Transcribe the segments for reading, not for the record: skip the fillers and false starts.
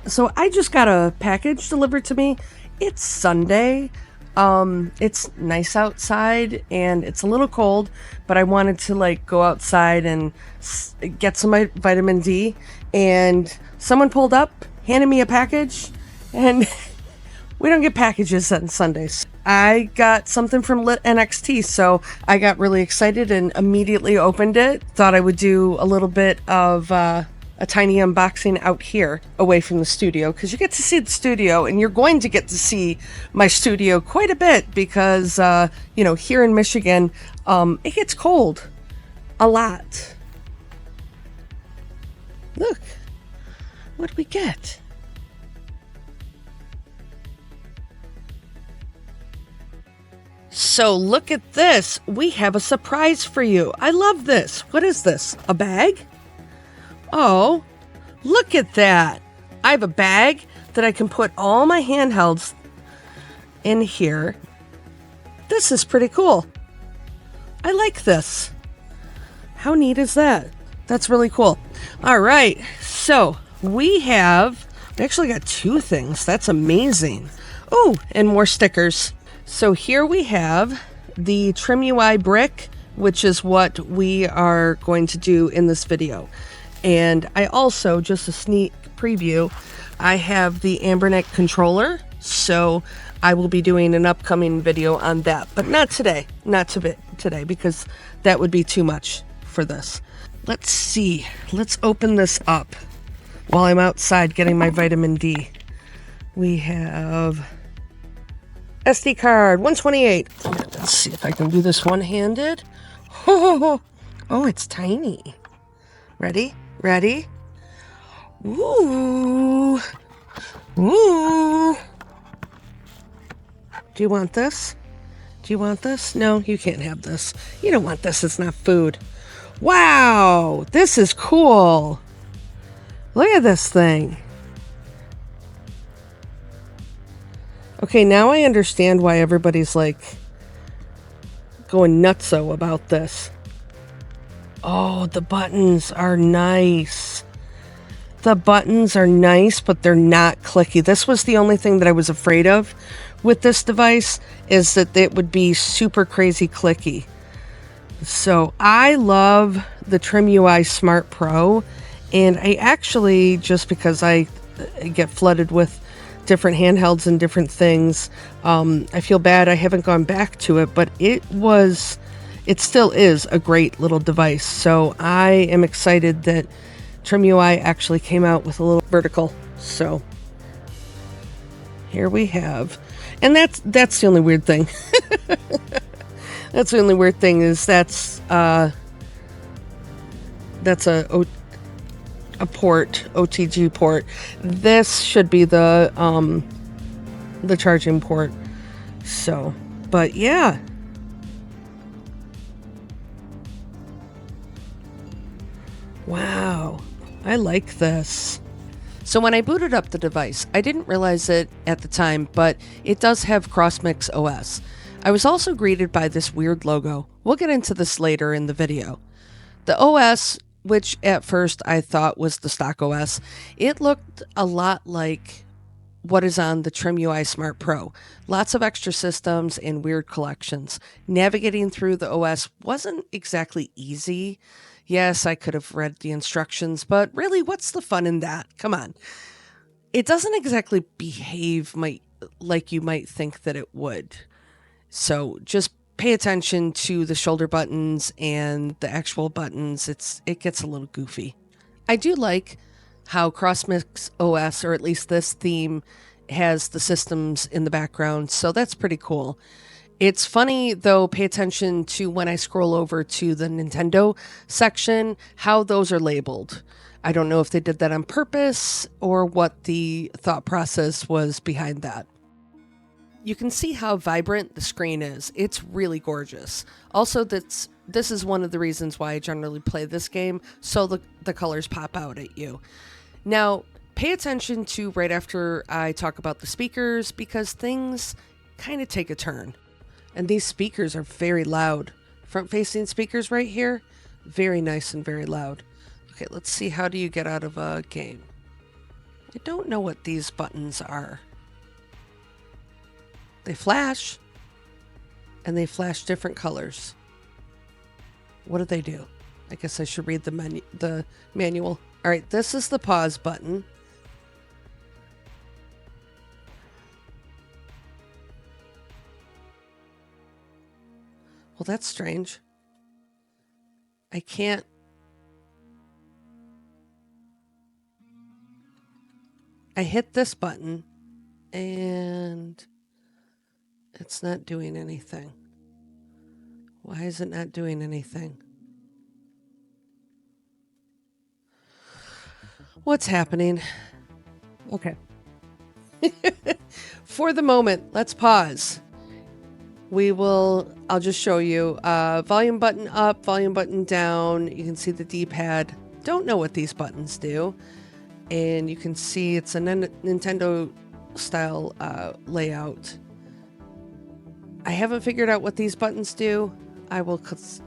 So I just got a package delivered to me. It's Sunday. It's nice outside and it's a little cold, but I wanted to like go outside and get some vitamin D. And someone pulled up, handed me a package, and we don't get packages on Sundays. I got something from LitNxt, so I got really excited and immediately opened it. Thought I would do a little bit of a tiny unboxing out here away from the studio, because you get to see the studio and you're going to get to see my studio quite a bit because, here in Michigan, it gets cold a lot. Look, what do we get? So look at this. We have a surprise for you. I love this. What is this? A bag? Oh, look at that. I have a bag that I can put all my handhelds in here. This is pretty cool. I like this. How neat is that? That's really cool. All right, so we actually got two things. That's amazing. Oh, and more stickers. So here we have the TrimUI Brick, which is what we are going to do in this video. And I also, just a sneak preview, I have the AmberNet controller, so I will be doing an upcoming video on that, but not today, today, because that would be too much for this. Let's see, let's open this up while I'm outside getting my vitamin D. We have SD card, 128. Let's see if I can do this one-handed. Oh, it's tiny. Ready? Ready? Ooh. Ooh. Do you want this? Do you want this? No, you can't have this. You don't want this. It's not food. Wow, this is cool. Look at this thing. Okay, now I understand why everybody's like going nutso about this. Oh, the buttons are nice. The buttons are nice, but they're not clicky. This was the only thing that I was afraid of with this device, is that it would be super crazy clicky. So I love the TrimUI Smart Pro, and I actually, just because I get flooded with different handhelds and different things, I feel bad I haven't gone back to it, but it still is a great little device. So I am excited that TrimUI actually came out with a little vertical. So here we have, and that's the only weird thing. That's the only weird thing, is that's a port, OTG port. This should be the charging port. So, but yeah. Wow, I like this. So when I booted up the device, I didn't realize it at the time, but it does have CrossMix OS. I was also greeted by this weird logo. We'll get into this later in the video. The OS, which at first I thought was the stock OS, it looked a lot like what is on the TrimUI Smart Pro. Lots of extra systems and weird collections. Navigating through the OS wasn't exactly easy. Yes, I could have read the instructions, but really, what's the fun in that? Come on. It doesn't exactly behave like you might think that it would. So just pay attention to the shoulder buttons and the actual buttons. It gets a little goofy. I do like how CrossMix OS, or at least this theme, has the systems in the background, so that's pretty cool. It's funny, though, pay attention to when I scroll over to the Nintendo section, how those are labeled. I don't know if they did that on purpose or what the thought process was behind that. You can see how vibrant the screen is. It's really gorgeous. Also, this is one of the reasons why I generally play this game, so the colors pop out at you. Now, pay attention to right after I talk about the speakers, because things kind of take a turn. And these speakers are very loud. Front-facing speakers right here, very nice and very loud. Okay, let's see, how do you get out of a game? I don't know what these buttons are. They flash, and they flash different colors. What do they do? I guess I should read the manual. All right, this is the pause button. Well, that's strange. I can't. I hit this button and it's not doing anything. Why is it not doing anything? What's happening? Okay. For the moment, let's pause. I'll just show you. Volume button up, volume button down. You can see the D-pad. Don't know what these buttons do. And you can see it's a Nintendo style layout. I haven't figured out what these buttons do. I will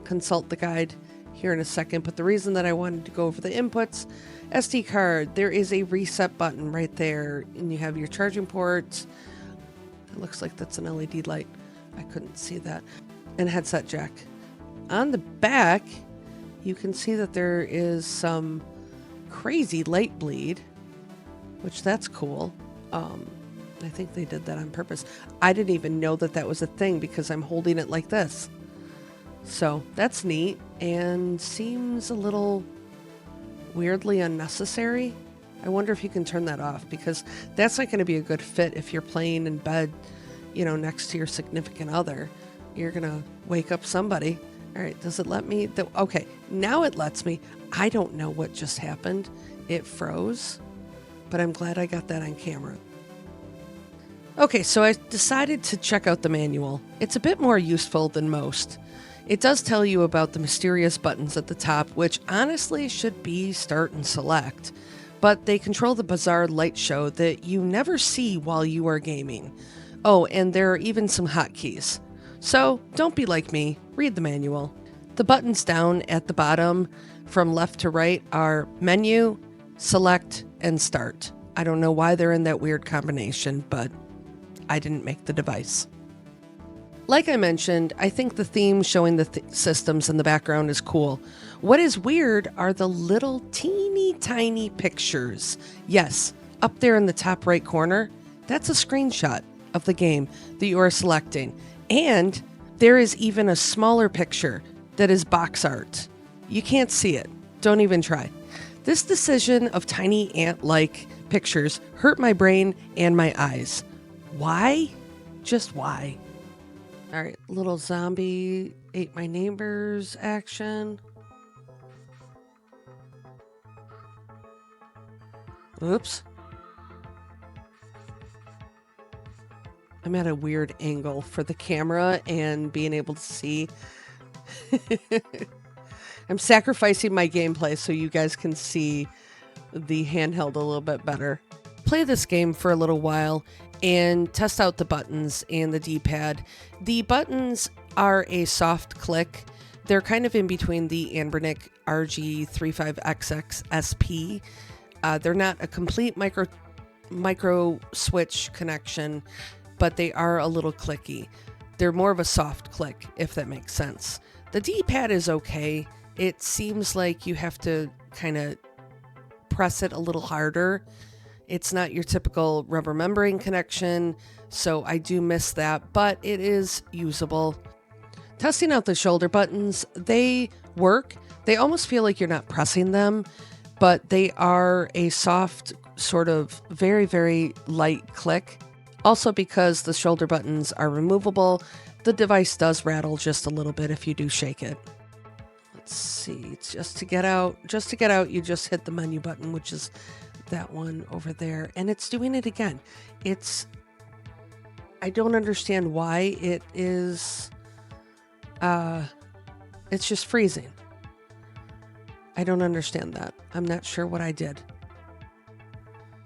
consult the guide here in a second, but the reason that I wanted to go over the inputs, SD card, there is a reset button right there, and you have your charging ports. It looks like that's an LED light. I couldn't see that. And headset jack. On the back, you can see that there is some crazy light bleed, which that's cool. I think they did that on purpose. I didn't even know that that was a thing because I'm holding it like this. So that's neat and seems a little weirdly unnecessary. I wonder if you can turn that off because that's not going to be a good fit if you're playing in bed, you know, next to your significant other. You're going to wake up somebody. All right, does it let me? Okay, now it lets me. I don't know what just happened. It froze, but I'm glad I got that on camera. Okay, so I decided to check out the manual. It's a bit more useful than most. It does tell you about the mysterious buttons at the top, which honestly should be start and select, but they control the bizarre light show that you never see while you are gaming. Oh, and there are even some hotkeys. So don't be like me, read the manual. The buttons down at the bottom from left to right are menu, select, and start. I don't know why they're in that weird combination, but I didn't make the device. Like I mentioned, I think the theme showing the systems in the background is cool. What is weird are the little teeny tiny pictures. Yes, up there in the top right corner, that's a screenshot of the game that you are selecting. And there is even a smaller picture that is box art. You can't see it. Don't even try. This decision of tiny ant-like pictures hurt my brain and my eyes. Why? Just why? All right, little zombie ate my neighbors action. Oops. I'm at a weird angle for the camera and being able to see. I'm sacrificing my gameplay so you guys can see the handheld a little bit better. Play this game for a little while and test out the buttons and the D-pad. The buttons are a soft click. They're kind of in between the Anbernic RG35XX SP. They're not a complete micro switch connection, but they are a little clicky. They're more of a soft click, if that makes sense. The D-pad is okay. It seems like you have to kind of press it a little harder. It's not your typical rubber membrane connection, so I do miss that, but it is usable. Testing out the shoulder buttons, they work. They almost feel like you're not pressing them, but they are a soft, sort of very, very light click. Also, because the shoulder buttons are removable, the device does rattle just a little bit if you do shake it. Let's see, just to get out, you just hit the menu button, which is that one over there, and it's doing it again. I don't understand why it is, it's just freezing. I don't understand that. I'm not sure what I did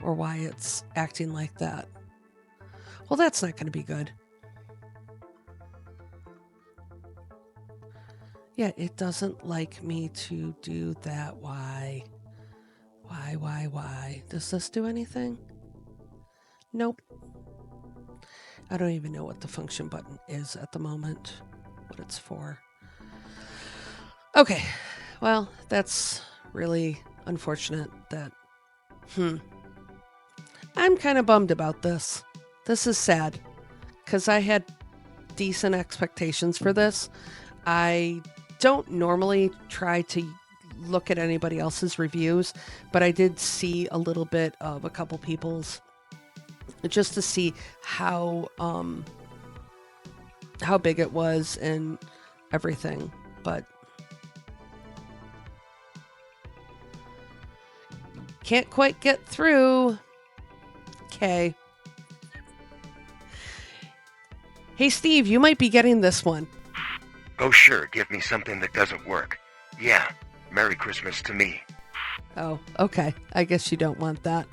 or why it's acting like that. Well, that's not going to be good. Yeah, it doesn't like me to do that. Why? Why? Does this do anything? Nope. I don't even know what the function button is at the moment, what it's for. Okay, well, that's really unfortunate that, I'm kind of bummed about this. This is sad, because I had decent expectations for this. I don't normally try to look at anybody else's reviews, but I did see a little bit of a couple people's just to see how big it was and everything, but can't quite get through. Okay. Hey Steve, you might be getting this one. Oh sure, give me something that doesn't work. Yeah, Merry Christmas to me. Oh, okay. I guess you don't want that.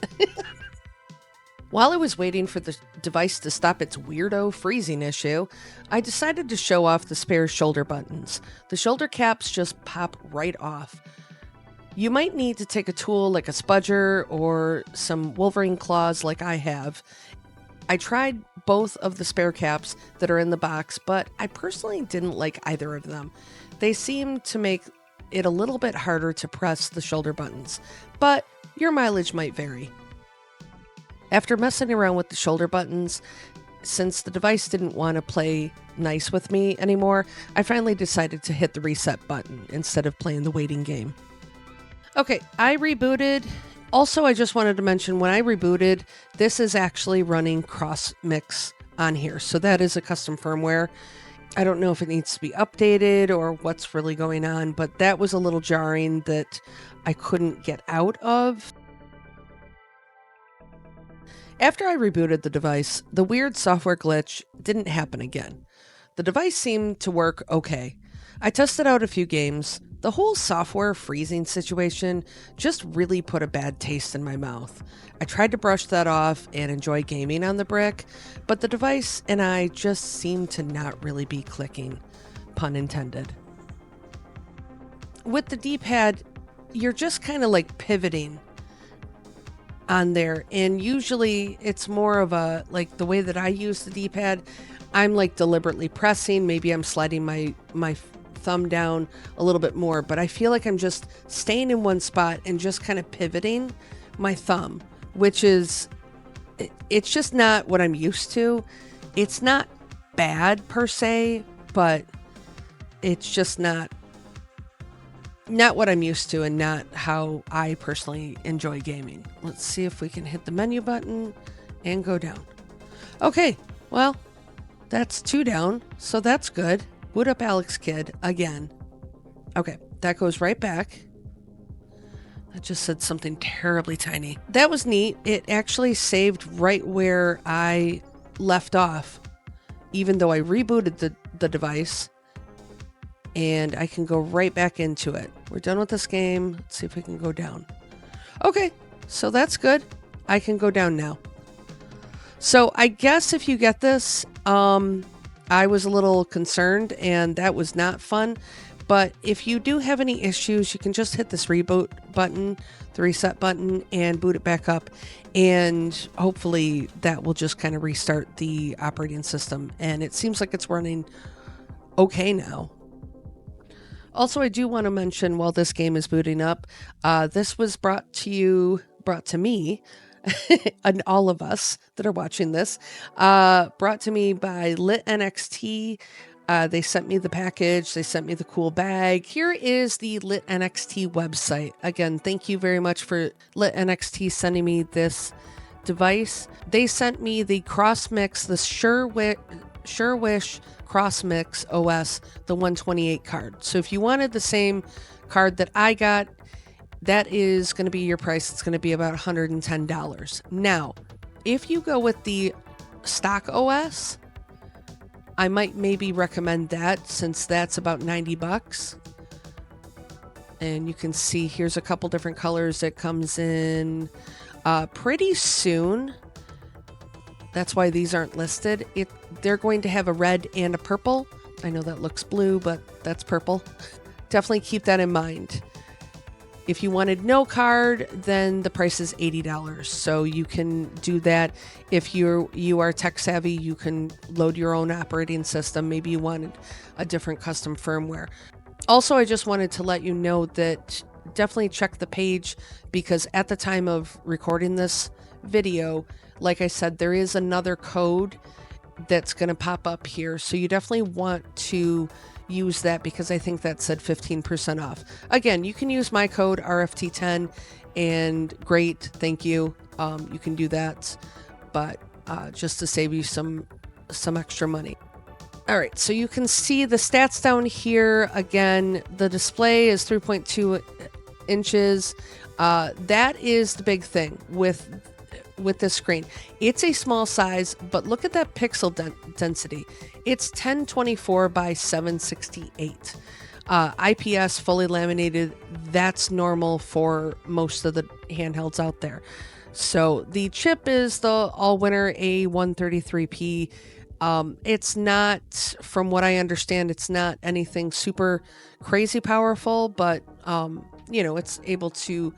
While I was waiting for the device to stop its weirdo freezing issue, I decided to show off the spare shoulder buttons. The shoulder caps just pop right off. You might need to take a tool like a spudger or some Wolverine claws like I have. I tried both of the spare caps that are in the box, but I personally didn't like either of them. They seem to make it a little bit harder to press the shoulder buttons, but your mileage might vary. After messing around with the shoulder buttons, since the device didn't want to play nice with me anymore, I finally decided to hit the reset button instead of playing the waiting game. Okay, I rebooted. Also, I just wanted to mention when I rebooted, this is actually running CrossMix on here. So that is a custom firmware. I don't know if it needs to be updated or what's really going on, but that was a little jarring that I couldn't get out of. After I rebooted the device, the weird software glitch didn't happen again. The device seemed to work okay. I tested out a few games. The whole software freezing situation just really put a bad taste in my mouth. I tried to brush that off and enjoy gaming on the Brick, but the device and I just seemed to not really be clicking, pun intended. With the D-pad, you're just kind of like pivoting on there, and usually it's more of a, like the way that I use the D-pad, I'm like deliberately pressing, maybe I'm sliding my thumb down a little bit more, but I feel like I'm just staying in one spot and just kind of pivoting my thumb, which is, it's just not what I'm used to. It's not bad per se, but it's just not what I'm used to and not how I personally enjoy gaming. Let's see if we can hit the menu button and go down. Okay, well, that's 2 down, so that's good. Boot up Alex Kidd again. Okay, that goes right back. That just said something terribly tiny. That was neat. It actually saved right where I left off, even though I rebooted the device. And I can go right back into it. We're done with this game. Let's see if we can go down. Okay, so that's good. I can go down now. So I guess if you get this, I was a little concerned and that was not fun. But if you do have any issues, you can just hit this reboot button, the reset button, and boot it back up. And hopefully that will just kind of restart the operating system. And it seems like it's running okay now. Also, I do want to mention while this game is booting up, this was brought to me, and all of us that are watching this, brought to me by LitNxt. They sent me the package. They sent me the cool bag. Here is the LitNxt website. Again, thank you very much for LitNxt sending me this device. They sent me the CrossMix, the SureWish CrossMix OS, the 128 card. So if you wanted the same card that I got, that is going to be your price. It's going to be about $110. Now, if you go with the stock OS, I might maybe recommend that since that's about $90. And you can see here's a couple different colors that comes in pretty soon. That's why these aren't listed. They're going to have a red and a purple. I know that looks blue, but that's purple. Definitely keep that in mind. If you wanted no card, then the price is $80. So you can do that. If you are tech savvy, you can load your own operating system. Maybe you wanted a different custom firmware. Also, I just wanted to let you know that definitely check the page, because at the time of recording this video, like I said, there is another code that's going to pop up here. So you definitely want to use that, because I think that said 15% off. Again, you can use my code RFT10, and great, thank you. You can do that, but just to save you some extra money. All right, so you can see the stats down here. Again, the display is 3.2 inches. That is the big thing with this screen. It's a small size, but look at that pixel density. It's 1024 by 768. IPS, fully laminated. That's normal for most of the handhelds out there. So the chip is the all-winner A133P. It's not, from what I understand, it's not anything super crazy powerful, but it's able to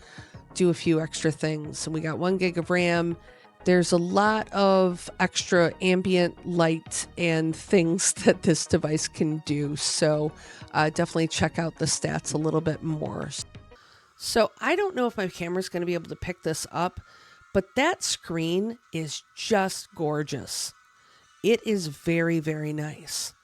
do a few extra things. And we got 1 gig of RAM. There's a lot of extra ambient light and things that this device can do. So definitely check out the stats a little bit more. So I don't know if my camera's going to be able to pick this up, but that screen is just gorgeous. It is very, very nice.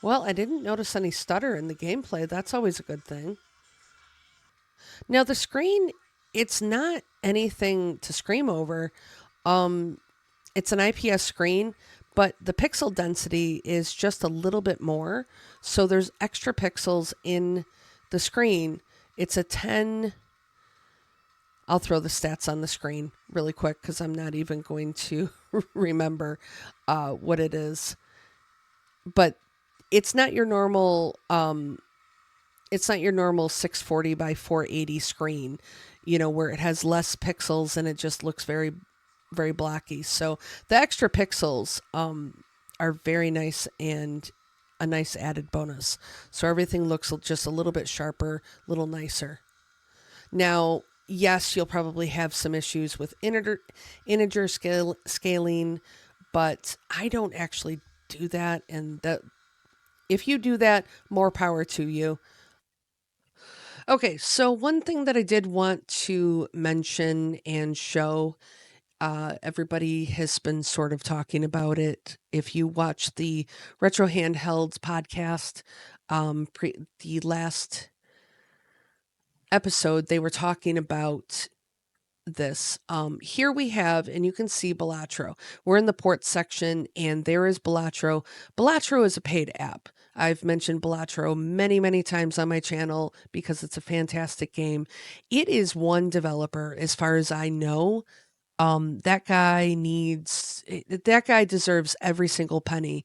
Well, I didn't notice any stutter in the gameplay. That's always a good thing. Now the screen, it's not anything to scream over. It's an IPS screen, but the pixel density is just a little bit more. So there's extra pixels in the screen. It's a 10. I'll throw the stats on the screen really quick because I'm not even going to remember what it is. But it's not your normal 640 by 480 screen, where it has less pixels and it just looks very, very blocky. So the extra pixels are very nice and a nice added bonus. So everything looks just a little bit sharper, a little nicer. Now, yes, you'll probably have some issues with integer scaling, but I don't actually do that. And that, if you do that, more power to you. Okay, so one thing that I did want to mention and show, everybody has been sort of talking about it. If you watch the Retro Handhelds podcast, the last episode, they were talking about this. Here we have, and you can see Balatro. We're in the port section, and there is Balatro. Balatro is a paid app. I've mentioned Balatro many, many times on my channel because it's a fantastic game. It is one developer, as far as I know. That guy deserves every single penny,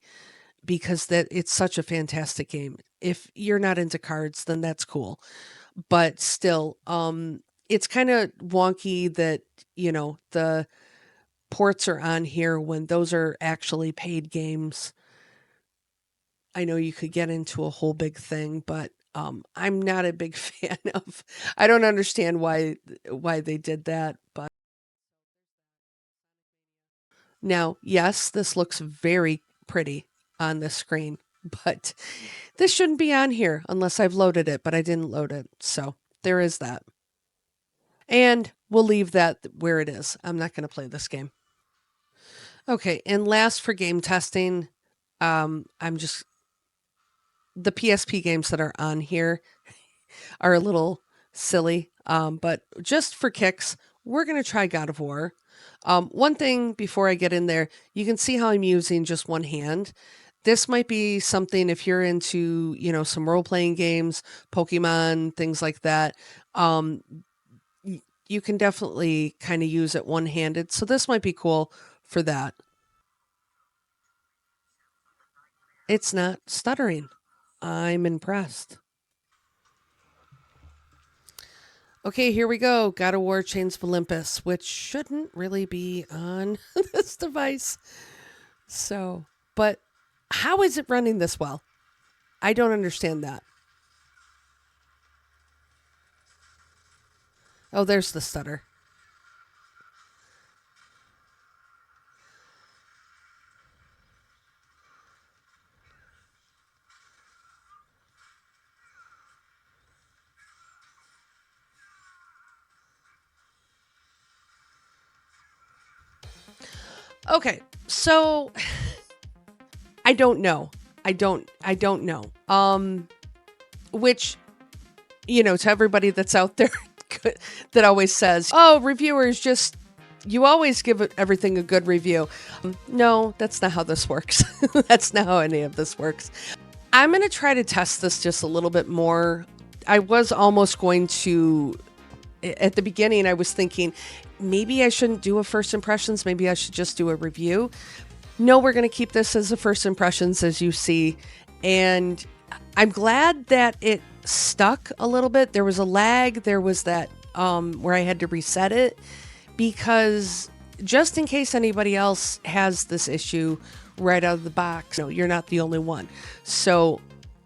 because it's such a fantastic game. If you're not into cards, then that's cool. But still, it's kind of wonky that, the ports are on here when those are actually paid games. I know you could get into a whole big thing, but I'm not a big fan of. I don't understand why they did that, but now, yes, this looks very pretty on the screen, but this shouldn't be on here unless I've loaded it, but I didn't load it. So there is that. And we'll leave that where it is. I'm not going to play this game. Okay, and last for game testing, I'm just, the PSP games that are on here are a little silly, but just for kicks, we're going to try God of War. One thing before I get in there, you can see how I'm using just one hand. This might be something if you're into, some role-playing games, Pokemon, things like that. you can definitely kind of use it one-handed. So this might be cool for that. It's not stuttering. I'm impressed. Okay, here we go. God of War Chains of Olympus, which shouldn't really be on this device. So, but how is it running this well? I don't understand that. Oh, there's the stutter. Okay, so I don't know. I don't know. Which, to everybody that's out there that always says, "Oh, reviewers just you always give everything a good review." No, that's not how this works. That's not how any of this works. I'm going to try to test this just a little bit more. I was almost going to, at the beginning, I was thinking, maybe I shouldn't do a first impressions. Maybe I should just do a review. No, we're going to keep this as a first impressions, as you see. And I'm glad that it stuck a little bit. There was a lag. There was that where I had to reset it, because just in case anybody else has this issue right out of the box, no, you're not the only one. So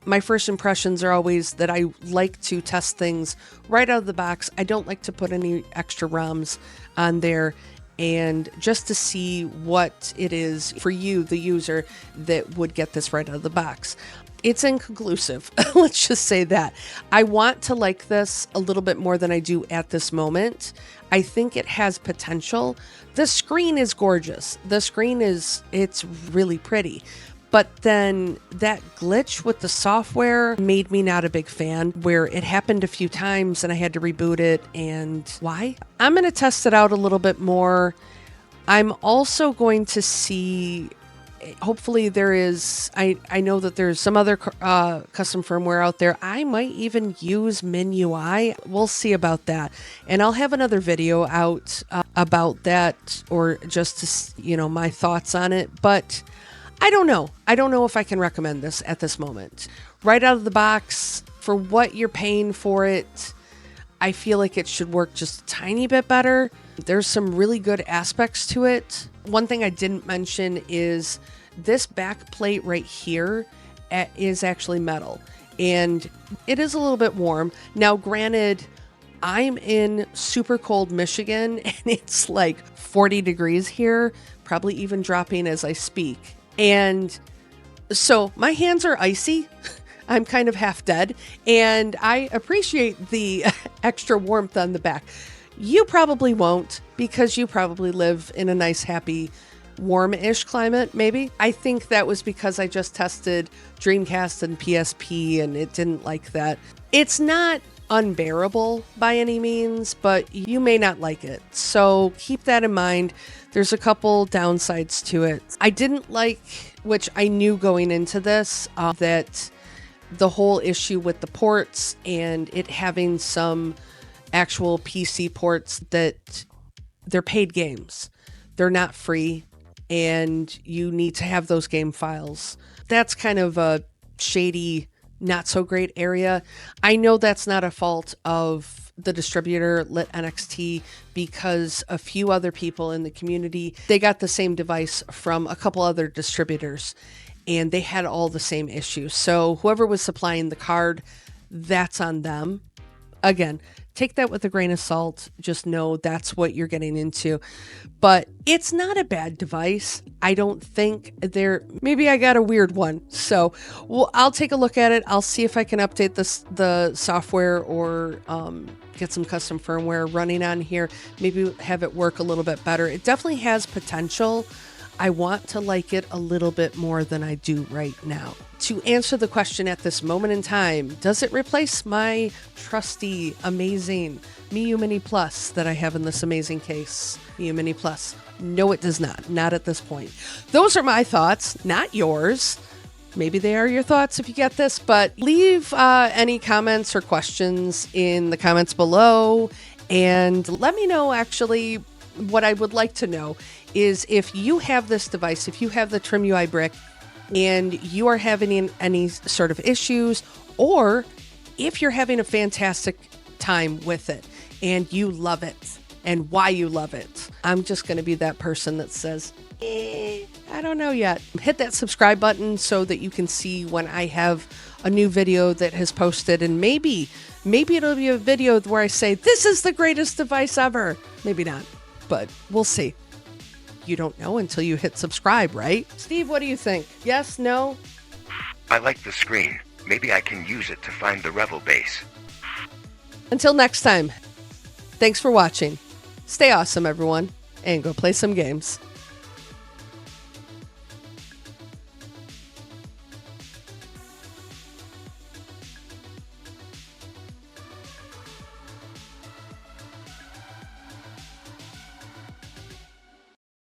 my first impressions are always that I like to test things right out of the box. I don't like to put any extra ROMs on there, and just to see what it is for you, the user, that would get this right out of the box. It's inconclusive. Let's just say that. I want to like this a little bit more than I do at this moment. I think it has potential. The screen is gorgeous. The screen it's really pretty. But then that glitch with the software made me not a big fan, where it happened a few times and I had to reboot it. And why? I'm going to test it out a little bit more. I'm also going to see, hopefully there is, I know that there's some other custom firmware out there. I might even use MinUI. We'll see about that. And I'll have another video out about that, or just to, my thoughts on it. But I don't know. I don't know if I can recommend this at this moment. Right out of the box, for what you're paying for it, I feel like it should work just a tiny bit better. There's some really good aspects to it. One thing I didn't mention is this back plate right here is actually metal, and it is a little bit warm. Now, granted, I'm in super cold Michigan and it's like 40 degrees here, probably even dropping as I speak. And so my hands are icy. I'm kind of half dead, and I appreciate the extra warmth on the back. You probably won't, because you probably live in a nice, happy, warm-ish climate, maybe. I think that was because I just tested Dreamcast and PSP and it didn't like that. It's not unbearable by any means, but you may not like it. So keep that in mind. There's a couple downsides to it. I didn't like, which I knew going into this, that the whole issue with the ports and it having some actual PC ports, that they're paid games. They're not free, and you need to have those game files. That's kind of a shady, not so great area. I know that's not a fault of the distributor, LitNxt, because a few other people in the community, they got the same device from a couple other distributors, and they had all the same issues. So whoever was supplying the card, that's on them. Again, take that with a grain of salt. Just know that's what you're getting into. But it's not a bad device. I don't think maybe I got a weird one. So I'll take a look at it. I'll see if I can update the software, or get some custom firmware running on here. Maybe have it work a little bit better. It definitely has potential. I want to like it a little bit more than I do right now. To answer the question at this moment in time, does it replace my trusty, amazing Miyoo Mini Plus that I have in this amazing case? Miyoo Mini Plus. No, it does not. Not at this point. Those are my thoughts, not yours. Maybe they are your thoughts if you get this, but leave any comments or questions in the comments below, And let me know, actually, what I would like to know is if you have this device, if you have the TrimUI Brick, and you are having any sort of issues, or if you're having a fantastic time with it and you love it and why you love it. I'm just going to be that person that says, I don't know yet. Hit that subscribe button so that you can see when I have a new video that has posted, and maybe it'll be a video where I say, this is the greatest device ever. Maybe not, but we'll see. You don't know until you hit subscribe, right? Steve, what do you think? Yes, no? I like the screen. Maybe I can use it to find the Revel base. Until next time, thanks for watching. Stay awesome, everyone, and go play some games.